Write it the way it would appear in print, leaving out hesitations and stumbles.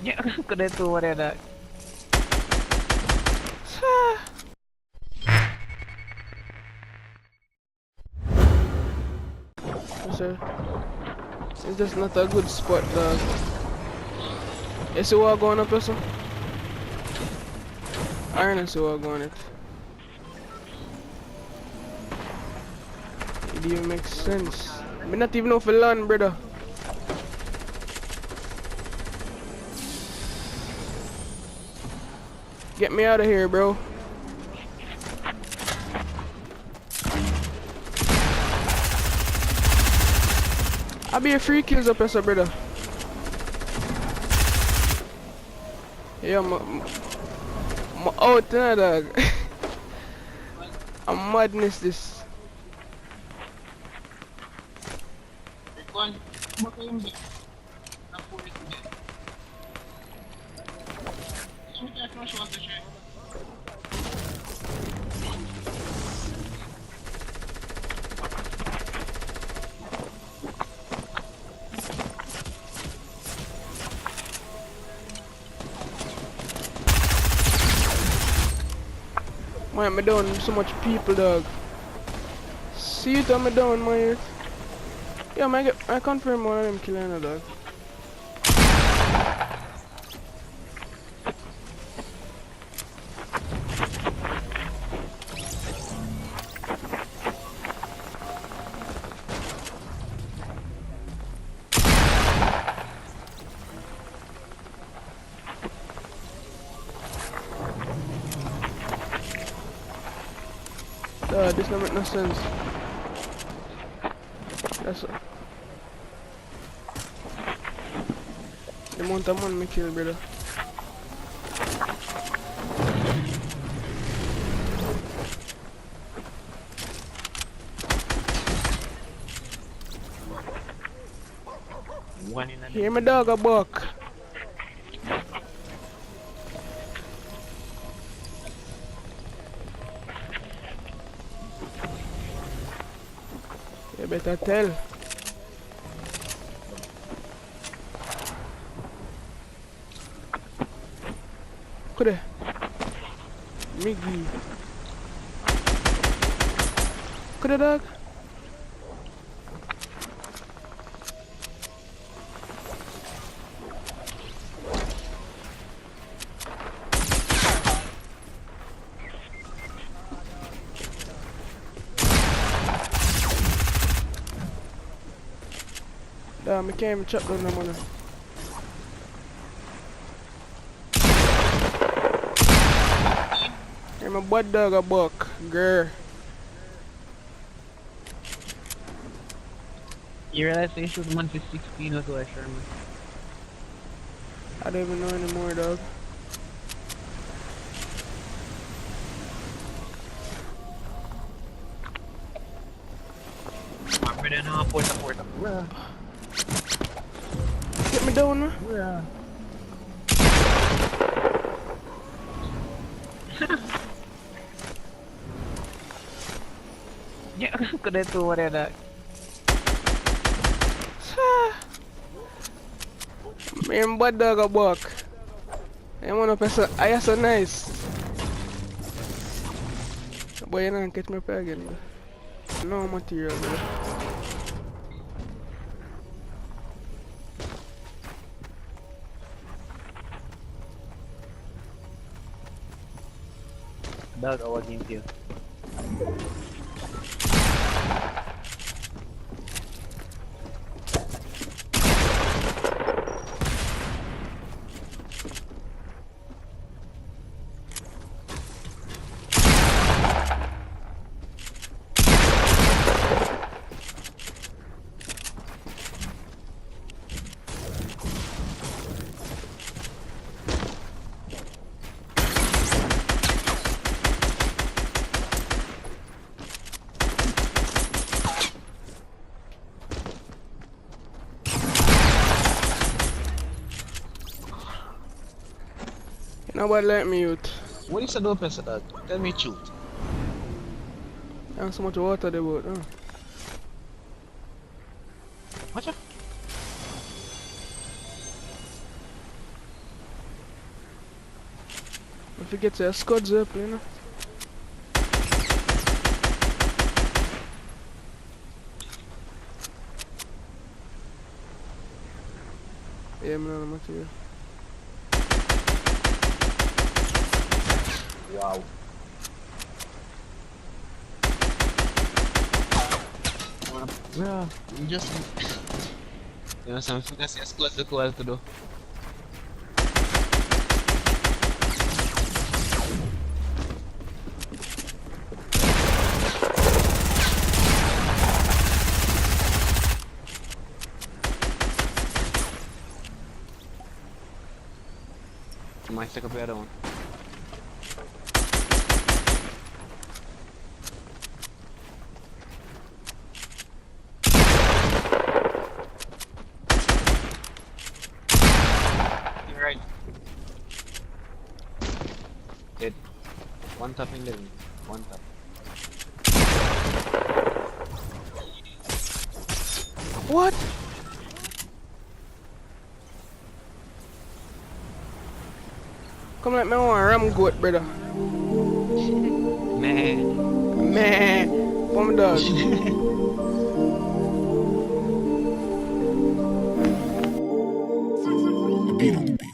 Ya, kena tu mana nak. Sir, it's just not a good spot, dog. You see what going up, sir? I don't see what going it. It even makes sense. Me not even know if land, brother. Get me out of here, bro. I'll be a free kills up, sir, brother. Yeah, I'm out now, dog. I'm madness this. Why am I down so much people, dog? See it, I'm down, my youth. Yeah, I confirm one of them killing a dog. This don't make no sense. That's the amount of man me kill, brother. One in a Hear my dog a bark. You better tell. Kude. Miggy. Kude, dog. Damn, I can't even chop down no money. I'm a bad dog a buck, girl. You realize they shoot 116 as well, Sherman. I don't even know anymore, dog. I'm ready now, porta. Get me down, man. Yeah. Ya, kena tu mana nak. I'm bad dog a buck. I'm one person. I am so nice. Boy, you don't catch me up again, bro. No material, bro. Dog, awag yung kill. Nobody let me out. What is a dope as that? Tell me truth. There's so much water there, but Watch out. If you get your scuds up, you know. Yeah, man, I'm with you. Wow. Bro, you just... You know, something that's as close to cool to do. Might take a better one. You're right. Dead. One tap in living. One tap. What? Come let me on ram goat, brother. Man. Man, come dog. Beat on the beat.